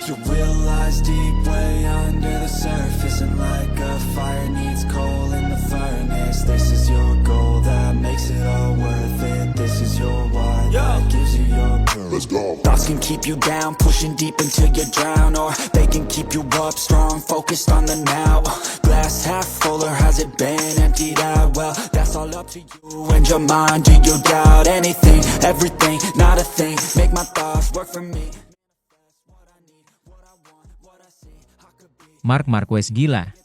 You realize deep way under the surface, and like a fire needs coal in the furnace. This is your goal that makes it all worth it. This is your why that gives you your purpose. Let's go. Thoughts can keep you down, pushing deep until you drown, or they can keep you up strong, focused on the now. Glass half full, or has it been emptied out? Well, that's all up to you and your mind. Do you doubt anything, everything, not a thing? Make my thoughts work for me. Marc Marquez gila.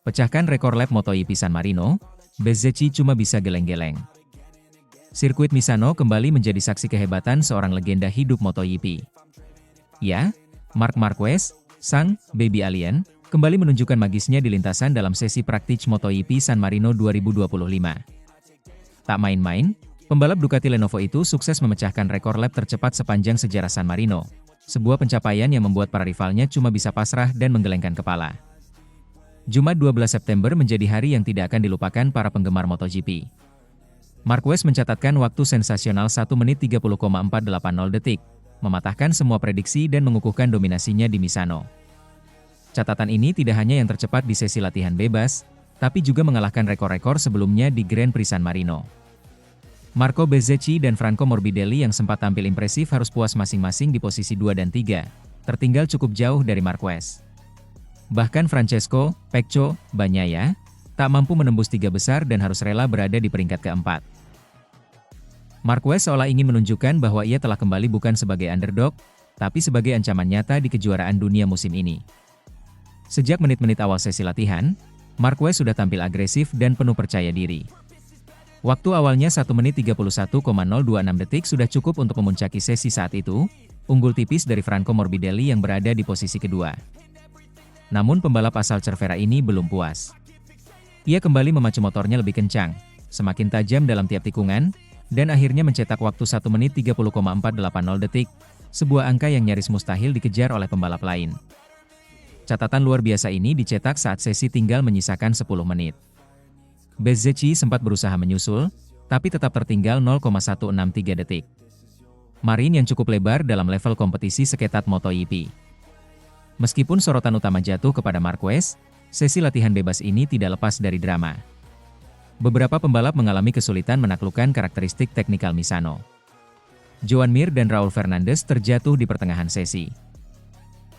Pecahkan rekor lap MotoGP San Marino, Bezzecchi cuma bisa geleng-geleng. Sirkuit Misano kembali menjadi saksi kehebatan seorang legenda hidup MotoGP. Ya, Marc Marquez, sang baby alien, kembali menunjukkan magisnya di lintasan dalam sesi praktik MotoGP San Marino 2025. Tak main-main, pembalap Ducati Lenovo itu sukses memecahkan rekor lap tercepat sepanjang sejarah San Marino. Sebuah pencapaian yang membuat para rivalnya cuma bisa pasrah dan menggelengkan kepala. Jumat 12 September menjadi hari yang tidak akan dilupakan para penggemar MotoGP. Marquez mencatatkan waktu sensasional 1 menit 30,480 detik, mematahkan semua prediksi dan mengukuhkan dominasinya di Misano. Catatan ini tidak hanya yang tercepat di sesi latihan bebas, tapi juga mengalahkan rekor-rekor sebelumnya di Grand Prix San Marino. Marco Bezzecchi dan Franco Morbidelli yang sempat tampil impresif harus puas masing-masing di posisi 2 dan 3, tertinggal cukup jauh dari Marquez. Bahkan Francesco Pecco Bagnaia tak mampu menembus 3 besar dan harus rela berada di peringkat keempat. Marquez seolah ingin menunjukkan bahwa ia telah kembali bukan sebagai underdog, tapi sebagai ancaman nyata di kejuaraan dunia musim ini. Sejak menit-menit awal sesi latihan, Marquez sudah tampil agresif dan penuh percaya diri. Waktu awalnya 1 menit 31,026 detik sudah cukup untuk memuncaki sesi saat itu, unggul tipis dari Franco Morbidelli yang berada di posisi kedua. Namun pembalap asal Cervera ini belum puas. Ia kembali memacu motornya lebih kencang, semakin tajam dalam tiap tikungan, dan akhirnya mencetak waktu 1 menit 30,480 detik, sebuah angka yang nyaris mustahil dikejar oleh pembalap lain. Catatan luar biasa ini dicetak saat sesi tinggal menyisakan 10 menit. Bezzecchi sempat berusaha menyusul, tapi tetap tertinggal 0,163 detik. Marin yang cukup lebar dalam level kompetisi seketat MotoGP. Meskipun sorotan utama jatuh kepada Marquez, sesi latihan bebas ini tidak lepas dari drama. Beberapa pembalap mengalami kesulitan menaklukkan karakteristik teknikal Misano. Joan Mir dan Raul Fernandez terjatuh di pertengahan sesi.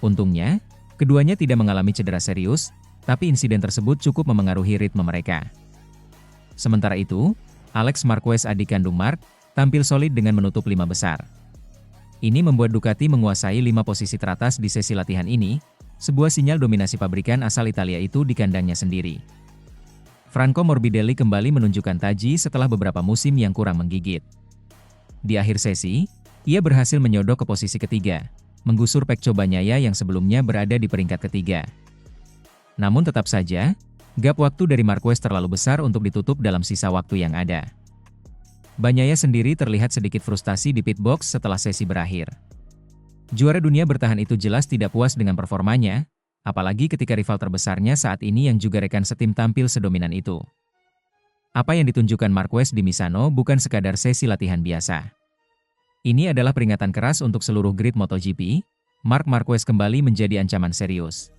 Untungnya, keduanya tidak mengalami cedera serius, tapi insiden tersebut cukup memengaruhi ritme mereka. Sementara itu, Alex Marquez adik kandung Marc, tampil solid dengan menutup 5 besar. Ini membuat Ducati menguasai 5 posisi teratas di sesi latihan ini, sebuah sinyal dominasi pabrikan asal Italia itu di kandangnya sendiri. Franco Morbidelli kembali menunjukkan taji setelah beberapa musim yang kurang menggigit. Di akhir sesi, ia berhasil menyodok ke posisi ketiga, menggusur Pecco Bagnaia yang sebelumnya berada di peringkat ketiga. Namun tetap saja, gap waktu dari Marquez terlalu besar untuk ditutup dalam sisa waktu yang ada. Bagnaia sendiri terlihat sedikit frustasi di pit box setelah sesi berakhir. Juara dunia bertahan itu jelas tidak puas dengan performanya, apalagi ketika rival terbesarnya saat ini yang juga rekan setim tampil sedominan itu. Apa yang ditunjukkan Marquez di Misano bukan sekadar sesi latihan biasa. Ini adalah peringatan keras untuk seluruh grid MotoGP. Marc Marquez kembali menjadi ancaman serius.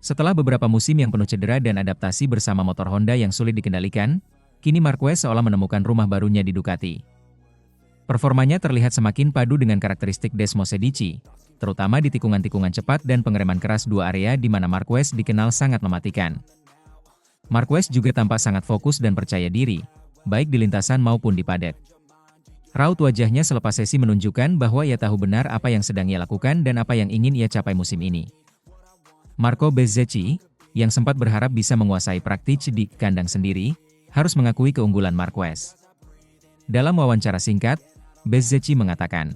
Setelah beberapa musim yang penuh cedera dan adaptasi bersama motor Honda yang sulit dikendalikan, kini Marquez seolah menemukan rumah barunya di Ducati. Performanya terlihat semakin padu dengan karakteristik Desmosedici, terutama di tikungan-tikungan cepat dan pengereman keras dua area di mana Marquez dikenal sangat mematikan. Marquez juga tampak sangat fokus dan percaya diri, baik di lintasan maupun di padat. Raut wajahnya selepas sesi menunjukkan bahwa ia tahu benar apa yang sedang ia lakukan dan apa yang ingin ia capai musim ini. Marco Bezzecchi, yang sempat berharap bisa menguasai praktik di kandang sendiri, harus mengakui keunggulan Marquez. Dalam wawancara singkat, Bezzecchi mengatakan,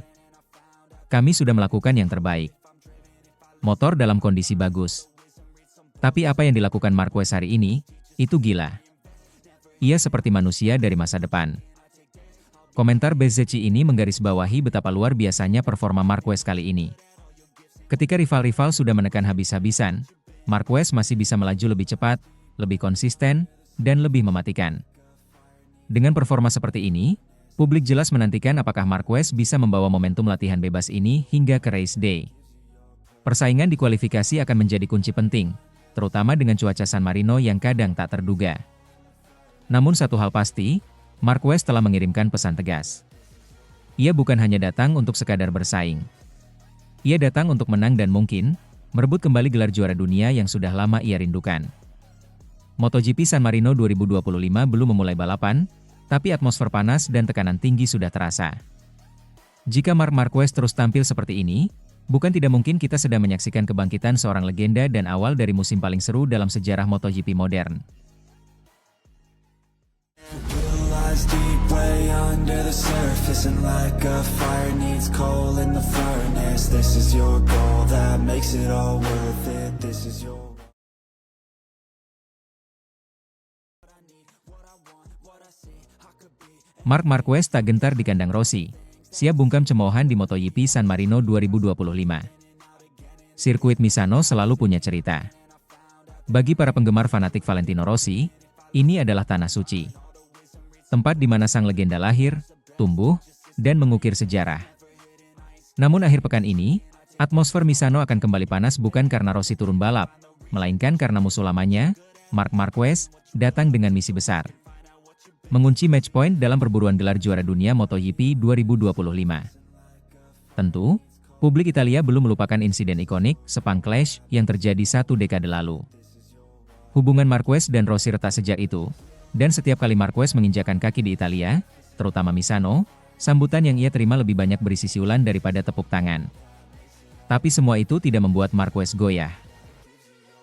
"Kami sudah melakukan yang terbaik. Motor dalam kondisi bagus. Tapi apa yang dilakukan Marquez hari ini, itu gila. Ia seperti manusia dari masa depan." Komentar Bezzecchi ini menggarisbawahi betapa luar biasanya performa Marquez kali ini. Ketika rival-rival sudah menekan habis-habisan, Marquez masih bisa melaju lebih cepat, lebih konsisten, dan lebih mematikan. Dengan performa seperti ini, publik jelas menantikan apakah Marquez bisa membawa momentum latihan bebas ini hingga ke race day. Persaingan di kualifikasi akan menjadi kunci penting, terutama dengan cuaca San Marino yang kadang tak terduga. Namun satu hal pasti, Marquez telah mengirimkan pesan tegas. Ia bukan hanya datang untuk sekadar bersaing. Ia datang untuk menang dan mungkin merebut kembali gelar juara dunia yang sudah lama ia rindukan. MotoGP San Marino 2025 belum memulai balapan, tapi atmosfer panas dan tekanan tinggi sudah terasa. Jika Marc Marquez terus tampil seperti ini, bukan tidak mungkin kita sedang menyaksikan kebangkitan seorang legenda dan awal dari musim paling seru dalam sejarah MotoGP modern. Deep way under the surface, and like a fire needs coal in the furnace. This is your goal that makes it all worth it. This is your Marc Marquez tak gentar di kandang Rossi, siap bungkam cemoohan di MotoGP San Marino 2025. Sirkuit Misano selalu punya cerita. Bagi para penggemar fanatik Valentino Rossi, ini adalah tanah suci. Tempat di mana sang legenda lahir, tumbuh, dan mengukir sejarah. Namun akhir pekan ini, atmosfer Misano akan kembali panas bukan karena Rossi turun balap, melainkan karena musuh lamanya, Marc Marquez, datang dengan misi besar. Mengunci match point dalam perburuan gelar juara dunia MotoGP 2025. Tentu, publik Italia belum melupakan insiden ikonik Sepang Clash yang terjadi 1 dekade lalu. Hubungan Marquez dan Rossi retak sejak itu, dan setiap kali Marquez menginjakan kaki di Italia, terutama Misano, sambutan yang ia terima lebih banyak berisi siulan daripada tepuk tangan. Tapi semua itu tidak membuat Marquez goyah.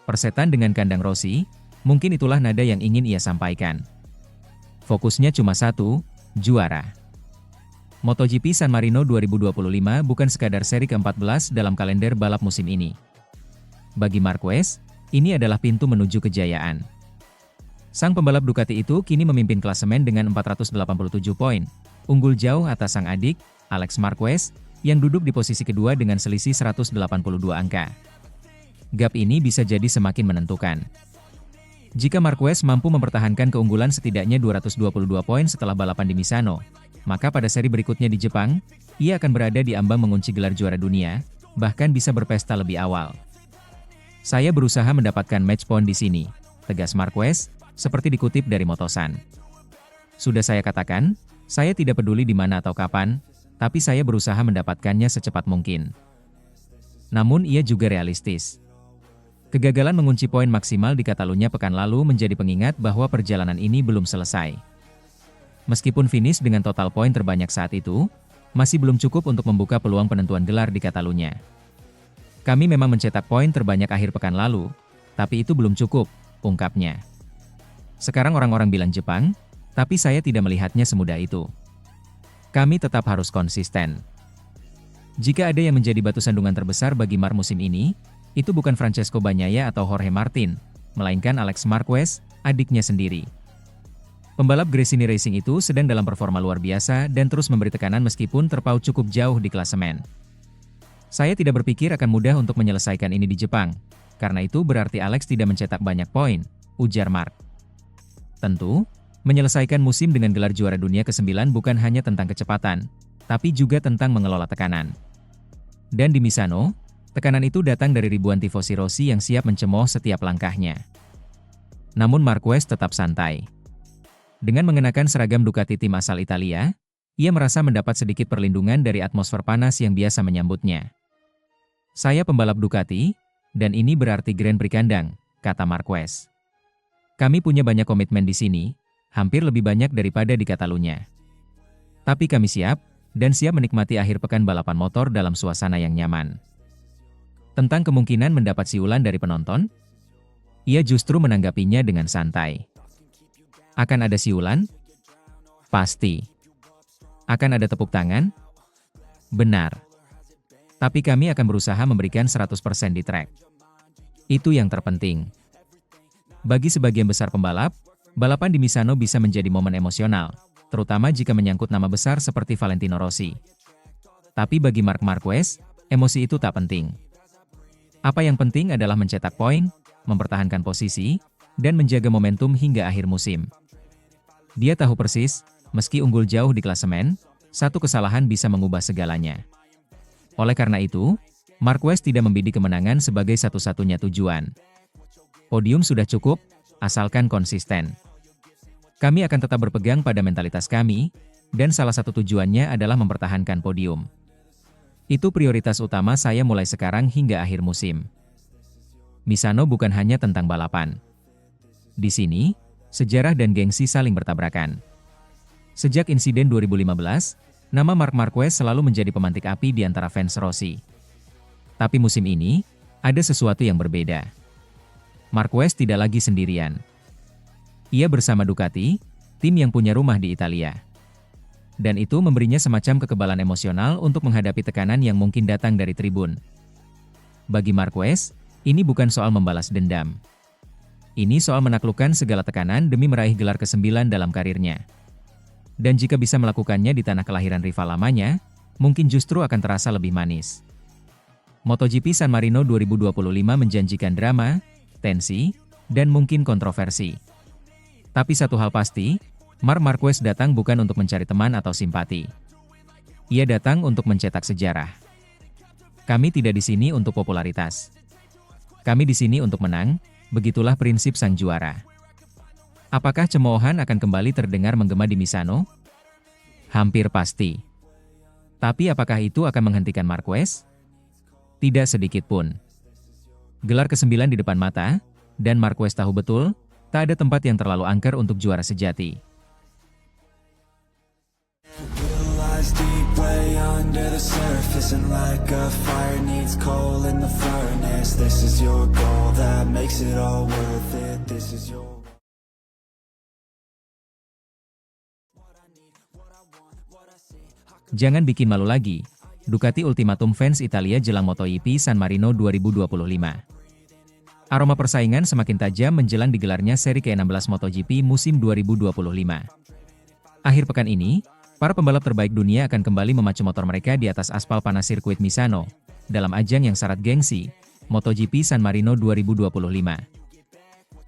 Persetan dengan kandang Rossi, mungkin itulah nada yang ingin ia sampaikan. Fokusnya cuma satu, juara. MotoGP San Marino 2025 bukan sekadar seri ke-14 dalam kalender balap musim ini. Bagi Marquez, ini adalah pintu menuju kejayaan. Sang pembalap Ducati itu kini memimpin klasemen dengan 487 poin, unggul jauh atas sang adik, Alex Marquez, yang duduk di posisi kedua dengan selisih 182 angka. Gap ini bisa jadi semakin menentukan. Jika Marquez mampu mempertahankan keunggulan setidaknya 222 poin setelah balapan di Misano, maka pada seri berikutnya di Jepang, ia akan berada di ambang mengunci gelar juara dunia, bahkan bisa berpesta lebih awal. Saya berusaha mendapatkan match point di sini, tegas Marquez, seperti dikutip dari Motosan. Sudah saya katakan, saya tidak peduli di mana atau kapan, tapi saya berusaha mendapatkannya secepat mungkin. Namun ia juga realistis. Kegagalan mengunci poin maksimal di Catalunya pekan lalu menjadi pengingat bahwa perjalanan ini belum selesai. Meskipun finish dengan total poin terbanyak saat itu, masih belum cukup untuk membuka peluang penentuan gelar di Catalunya. Kami memang mencetak poin terbanyak akhir pekan lalu, tapi itu belum cukup, ungkapnya. Sekarang orang-orang bilang Jepang, tapi saya tidak melihatnya semudah itu. Kami tetap harus konsisten. Jika ada yang menjadi batu sandungan terbesar bagi Marc musim ini, itu bukan Francesco Bagnaia atau Jorge Martin, melainkan Alex Marquez, adiknya sendiri. Pembalap Gresini Racing itu sedang dalam performa luar biasa dan terus memberi tekanan meskipun terpaut cukup jauh di klasemen. Saya tidak berpikir akan mudah untuk menyelesaikan ini di Jepang, karena itu berarti Alex tidak mencetak banyak poin, ujar Marc. Tentu, menyelesaikan musim dengan gelar juara dunia ke-9 bukan hanya tentang kecepatan, tapi juga tentang mengelola tekanan. Dan di Misano, tekanan itu datang dari ribuan tifosi Rossi yang siap mencemooh setiap langkahnya. Namun Marquez tetap santai. Dengan mengenakan seragam Ducati tim asal Italia, ia merasa mendapat sedikit perlindungan dari atmosfer panas yang biasa menyambutnya. Saya pembalap Ducati, dan ini berarti Grand Prix kandang, kata Marquez. Kami punya banyak komitmen di sini, hampir lebih banyak daripada di Catalunya. Tapi kami siap, dan siap menikmati akhir pekan balapan motor dalam suasana yang nyaman. Tentang kemungkinan mendapat siulan dari penonton, ia justru menanggapinya dengan santai. Akan ada siulan? Pasti. Akan ada tepuk tangan? Benar. Tapi kami akan berusaha memberikan 100% di track. Itu yang terpenting. Bagi sebagian besar pembalap, balapan di Misano bisa menjadi momen emosional, terutama jika menyangkut nama besar seperti Valentino Rossi. Tapi bagi Marc Marquez, emosi itu tak penting. Apa yang penting adalah mencetak poin, mempertahankan posisi, dan menjaga momentum hingga akhir musim. Dia tahu persis, meski unggul jauh di klasemen, satu kesalahan bisa mengubah segalanya. Oleh karena itu, Marquez tidak membidik kemenangan sebagai satu-satunya tujuan. Podium sudah cukup, asalkan konsisten. Kami akan tetap berpegang pada mentalitas kami, dan salah satu tujuannya adalah mempertahankan podium. Itu prioritas utama saya mulai sekarang hingga akhir musim. Misano bukan hanya tentang balapan. Di sini, sejarah dan gengsi saling bertabrakan. Sejak insiden 2015, nama Marc Marquez selalu menjadi pemantik api di antara fans Rossi. Tapi musim ini, ada sesuatu yang berbeda. Marquez tidak lagi sendirian. Ia bersama Ducati, tim yang punya rumah di Italia. Dan itu memberinya semacam kekebalan emosional untuk menghadapi tekanan yang mungkin datang dari tribun. Bagi Marquez, ini bukan soal membalas dendam. Ini soal menaklukkan segala tekanan demi meraih gelar ke-9 dalam karirnya. Dan jika bisa melakukannya di tanah kelahiran rival lamanya, mungkin justru akan terasa lebih manis. MotoGP San Marino 2025 menjanjikan drama, tensi, dan mungkin kontroversi. Tapi satu hal pasti, Marc Marquez datang bukan untuk mencari teman atau simpati. Ia datang untuk mencetak sejarah. Kami tidak di sini untuk popularitas. Kami di sini untuk menang, begitulah prinsip sang juara. Apakah cemoohan akan kembali terdengar menggema di Misano? Hampir pasti. Tapi apakah itu akan menghentikan Marquez? Tidak sedikit pun. Gelar ke-9 di depan mata, dan Marquez tahu betul, tak ada tempat yang terlalu angker untuk juara sejati. Lies deep way under the surface, and like a fire needs coal in the furnace. This is your goal that makes it all worth it. This is your Jangan bikin malu lagi. Ducati ultimatum fans Italia jelang MotoGP San Marino 2025. Aroma persaingan semakin tajam menjelang digelarnya seri ke-16 MotoGP musim 2025. Akhir pekan ini, para pembalap terbaik dunia akan kembali memacu motor mereka di atas aspal panas sirkuit Misano, dalam ajang yang syarat gengsi, MotoGP San Marino 2025.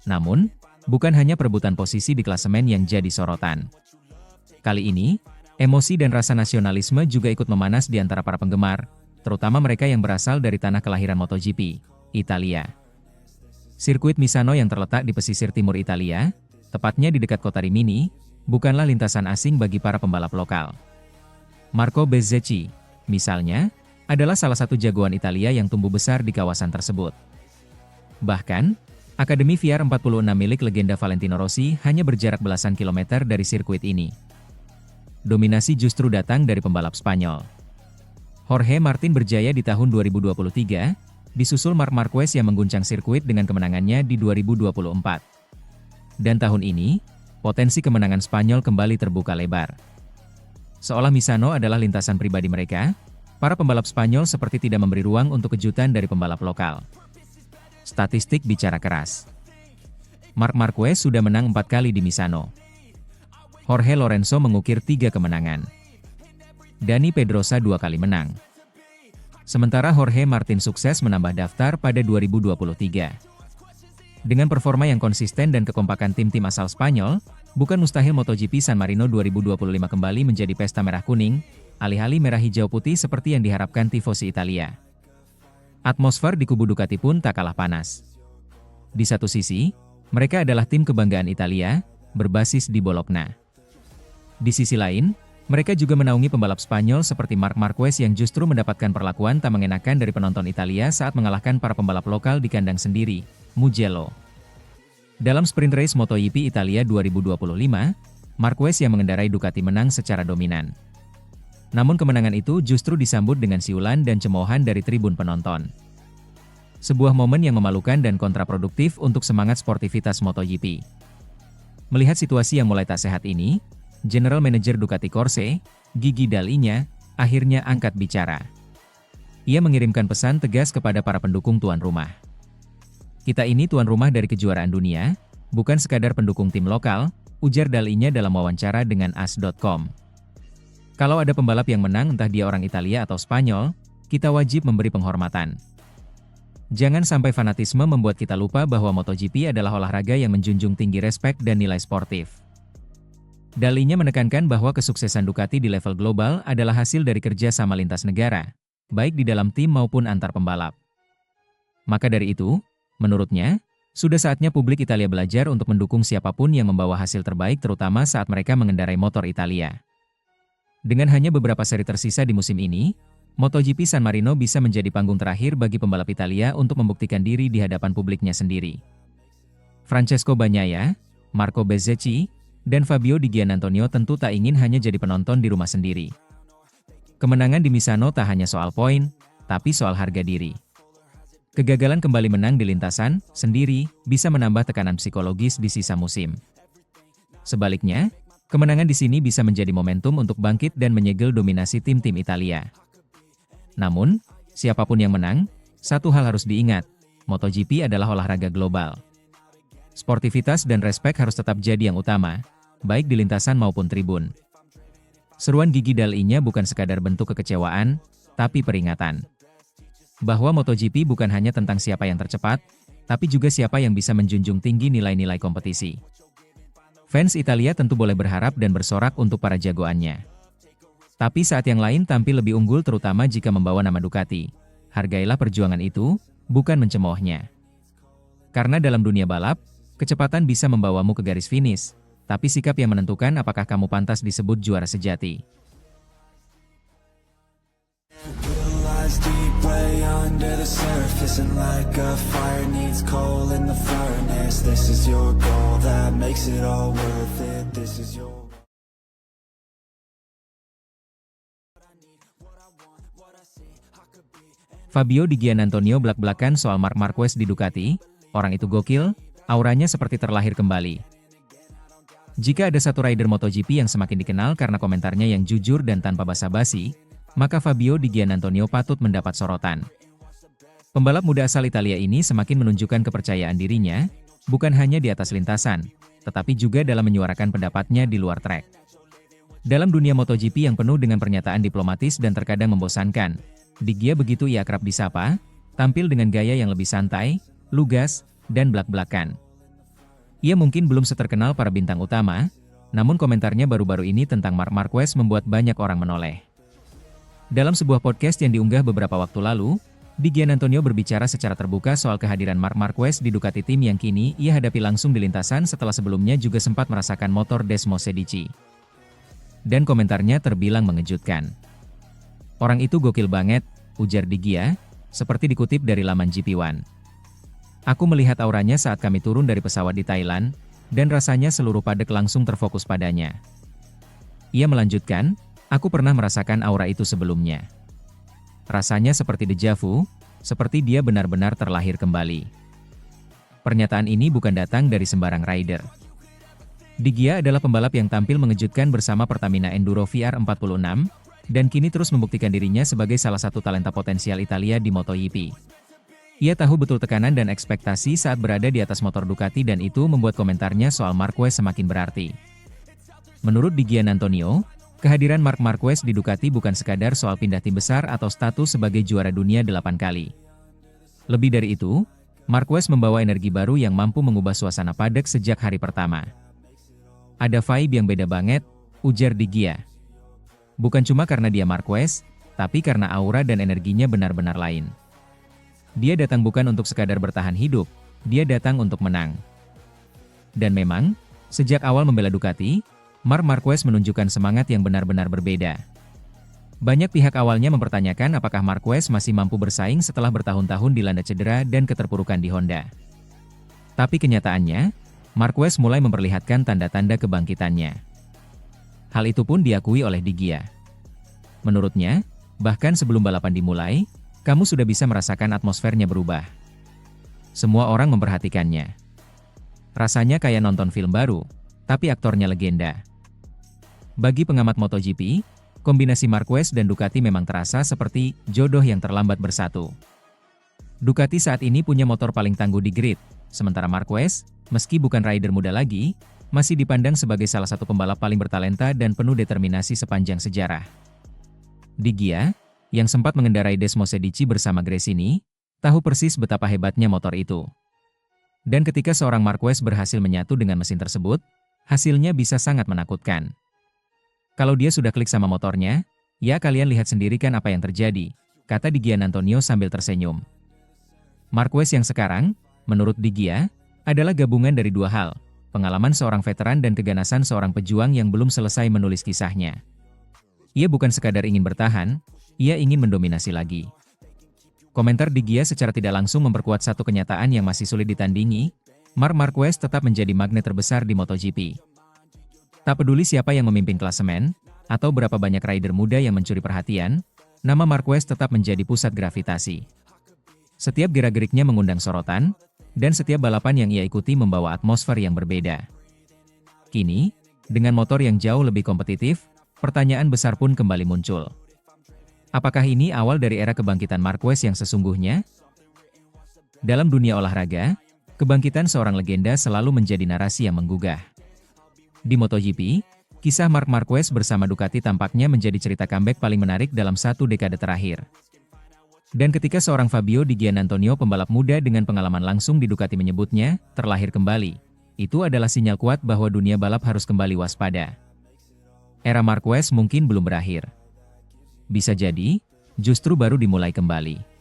Namun, bukan hanya perebutan posisi di klasemen yang jadi sorotan. Kali ini, emosi dan rasa nasionalisme juga ikut memanas di antara para penggemar, terutama mereka yang berasal dari tanah kelahiran MotoGP, Italia. Sirkuit Misano yang terletak di pesisir timur Italia, tepatnya di dekat kota Rimini, bukanlah lintasan asing bagi para pembalap lokal. Marco Bezzecchi, misalnya, adalah salah satu jagoan Italia yang tumbuh besar di kawasan tersebut. Bahkan, Akademi VR46 milik legenda Valentino Rossi hanya berjarak belasan kilometer dari sirkuit ini. Dominasi justru datang dari pembalap Spanyol. Jorge Martin berjaya di tahun 2023, disusul Marc Marquez yang mengguncang sirkuit dengan kemenangannya di 2024. Dan tahun ini, potensi kemenangan Spanyol kembali terbuka lebar. Seolah Misano adalah lintasan pribadi mereka, para pembalap Spanyol seperti tidak memberi ruang untuk kejutan dari pembalap lokal. Statistik bicara keras. Marc Marquez sudah menang 4 kali di Misano. Jorge Lorenzo mengukir 3 kemenangan. Dani Pedrosa 2 kali menang. Sementara Jorge Martin sukses menambah daftar pada 2023. Dengan performa yang konsisten dan kekompakan tim-tim asal Spanyol, bukan mustahil MotoGP San Marino 2025 kembali menjadi pesta merah kuning, alih-alih merah hijau putih seperti yang diharapkan tifosi Italia. Atmosfer di kubu Ducati pun tak kalah panas. Di satu sisi, mereka adalah tim kebanggaan Italia, berbasis di Bologna. Di sisi lain, mereka juga menaungi pembalap Spanyol seperti Marc Marquez yang justru mendapatkan perlakuan tak mengenakan dari penonton Italia saat mengalahkan para pembalap lokal di kandang sendiri, Mugello. Dalam sprint race MotoGP Italia 2025, Marquez yang mengendarai Ducati menang secara dominan. Namun kemenangan itu justru disambut dengan siulan dan cemoohan dari tribun penonton. Sebuah momen yang memalukan dan kontraproduktif untuk semangat sportivitas MotoGP. Melihat situasi yang mulai tak sehat ini, General Manager Ducati Corse, Gigi Dall'Igna, akhirnya angkat bicara. Ia mengirimkan pesan tegas kepada para pendukung tuan rumah. Kita ini tuan rumah dari kejuaraan dunia, bukan sekadar pendukung tim lokal, ujar Dall'Igna dalam wawancara dengan AS.com. Kalau ada pembalap yang menang entah dia orang Italia atau Spanyol, kita wajib memberi penghormatan. Jangan sampai fanatisme membuat kita lupa bahwa MotoGP adalah olahraga yang menjunjung tinggi respek dan nilai sportif. Dall'Igna menekankan bahwa kesuksesan Ducati di level global adalah hasil dari kerja sama lintas negara, baik di dalam tim maupun antar pembalap. Maka dari itu, menurutnya, sudah saatnya publik Italia belajar untuk mendukung siapapun yang membawa hasil terbaik terutama saat mereka mengendarai motor Italia. Dengan hanya beberapa seri tersisa di musim ini, MotoGP San Marino bisa menjadi panggung terakhir bagi pembalap Italia untuk membuktikan diri di hadapan publiknya sendiri. Francesco Bagnaia, Marco Bezzecchi, dan Fabio Di Giannantonio tentu tak ingin hanya jadi penonton di rumah sendiri. Kemenangan di Misano tak hanya soal poin, tapi soal harga diri. Kegagalan kembali menang di lintasan sendiri bisa menambah tekanan psikologis di sisa musim. Sebaliknya, kemenangan di sini bisa menjadi momentum untuk bangkit dan menyegel dominasi tim-tim Italia. Namun, siapapun yang menang, satu hal harus diingat, MotoGP adalah olahraga global. Sportivitas dan respek harus tetap jadi yang utama, baik di lintasan maupun tribun. Seruan gigi dal-I-nya bukan sekadar bentuk kekecewaan, tapi peringatan. Bahwa MotoGP bukan hanya tentang siapa yang tercepat, tapi juga siapa yang bisa menjunjung tinggi nilai-nilai kompetisi. Fans Italia tentu boleh berharap dan bersorak untuk para jagoannya. Tapi saat yang lain tampil lebih unggul terutama jika membawa nama Ducati. Hargailah perjuangan itu, bukan mencemoohnya. Karena dalam dunia balap, kecepatan bisa membawamu ke garis finish, tapi sikap yang menentukan apakah kamu pantas disebut juara sejati. Lies deep way under the surface, and like a fire needs coal in the furnace. This is your goal that makes it all worth it. This is your Fabio Di Giannantonio belak-belakan soal Marc Marquez di Ducati. Orang itu gokil, auranya seperti terlahir kembali. Jika ada satu rider MotoGP yang semakin dikenal karena komentarnya yang jujur dan tanpa basa-basi, maka Fabio Di Giannantonio patut mendapat sorotan. Pembalap muda asal Italia ini semakin menunjukkan kepercayaan dirinya, bukan hanya di atas lintasan, tetapi juga dalam menyuarakan pendapatnya di luar trek. Dalam dunia MotoGP yang penuh dengan pernyataan diplomatis dan terkadang membosankan, Di Gia begitu ia akrab disapa, tampil dengan gaya yang lebih santai, lugas, dan belak-belakan. Ia mungkin belum seterkenal para bintang utama, namun komentarnya baru-baru ini tentang Marc Marquez membuat banyak orang menoleh. Dalam sebuah podcast yang diunggah beberapa waktu lalu, Di Giannantonio berbicara secara terbuka soal kehadiran Marc Marquez di Ducati tim yang kini ia hadapi langsung di lintasan setelah sebelumnya juga sempat merasakan motor Desmosedici. Dan komentarnya terbilang mengejutkan. Orang itu gokil banget, ujar Di Gia, seperti dikutip dari laman GP1. Aku melihat auranya saat kami turun dari pesawat di Thailand, dan rasanya seluruh padek langsung terfokus padanya. Ia melanjutkan, aku pernah merasakan aura itu sebelumnya. Rasanya seperti deja vu, seperti dia benar-benar terlahir kembali. Pernyataan ini bukan datang dari sembarang rider. Di Gia adalah pembalap yang tampil mengejutkan bersama Pertamina Enduro VR46, dan kini terus membuktikan dirinya sebagai salah satu talenta potensial Italia di MotoGP. Ia tahu betul tekanan dan ekspektasi saat berada di atas motor Ducati dan itu membuat komentarnya soal Marquez semakin berarti. Menurut Di Giannantonio, kehadiran Marc Marquez di Ducati bukan sekadar soal pindah tim besar atau status sebagai juara dunia 8 kali. Lebih dari itu, Marquez membawa energi baru yang mampu mengubah suasana padek sejak hari pertama. Ada vibe yang beda banget, ujar Di Gia. Bukan cuma karena dia Marquez, tapi karena aura dan energinya benar-benar lain. Dia datang bukan untuk sekadar bertahan hidup, dia datang untuk menang. Dan memang, sejak awal membela Ducati, Marc Marquez menunjukkan semangat yang benar-benar berbeda. Banyak pihak awalnya mempertanyakan apakah Marquez masih mampu bersaing setelah bertahun-tahun dilanda cedera dan keterpurukan di Honda. Tapi kenyataannya, Marquez mulai memperlihatkan tanda-tanda kebangkitannya. Hal itu pun diakui oleh Di Gia. Menurutnya, bahkan sebelum balapan dimulai, kamu sudah bisa merasakan atmosfernya berubah. Semua orang memperhatikannya. Rasanya kayak nonton film baru, tapi aktornya legenda. Bagi pengamat MotoGP, kombinasi Marquez dan Ducati memang terasa seperti jodoh yang terlambat bersatu. Ducati saat ini punya motor paling tangguh di grid, sementara Marquez, meski bukan rider muda lagi, masih dipandang sebagai salah satu pembalap paling bertalenta dan penuh determinasi sepanjang sejarah. Di Gia, yang sempat mengendarai Desmosedici bersama Gresini, tahu persis betapa hebatnya motor itu. Dan ketika seorang Marquez berhasil menyatu dengan mesin tersebut, hasilnya bisa sangat menakutkan. Kalau dia sudah klik sama motornya, ya kalian lihat sendiri kan apa yang terjadi. kata Di Giannantonio sambil tersenyum. Marquez yang sekarang, menurut Di Gia, adalah gabungan dari dua hal, pengalaman seorang veteran dan keganasan seorang pejuang yang belum selesai menulis kisahnya. Ia bukan sekadar ingin bertahan, ia ingin mendominasi lagi. Komentar Di Gia secara tidak langsung memperkuat satu kenyataan yang masih sulit ditandingi, Marc Marquez tetap menjadi magnet terbesar di MotoGP. Tak peduli siapa yang memimpin klasemen, atau berapa banyak rider muda yang mencuri perhatian, nama Marquez tetap menjadi pusat gravitasi. Setiap gerak-geriknya mengundang sorotan, dan setiap balapan yang ia ikuti membawa atmosfer yang berbeda. Kini, dengan motor yang jauh lebih kompetitif, pertanyaan besar pun kembali muncul. Apakah ini awal dari era kebangkitan Marquez yang sesungguhnya? Dalam dunia olahraga, kebangkitan seorang legenda selalu menjadi narasi yang menggugah. Di MotoGP, kisah Marc Marquez bersama Ducati tampaknya menjadi cerita comeback paling menarik dalam satu dekade terakhir. Dan ketika seorang Fabio Di Giannantonio pembalap muda dengan pengalaman langsung di Ducati menyebutnya, terlahir kembali, itu adalah sinyal kuat bahwa dunia balap harus kembali waspada. Era Marquez mungkin belum berakhir. Bisa jadi, justru baru dimulai kembali.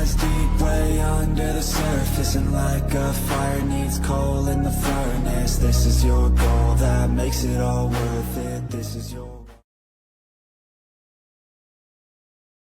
Deep way under the surface, and like a fire needs coal in the furnace. This is your goal that makes it all worth it. This is your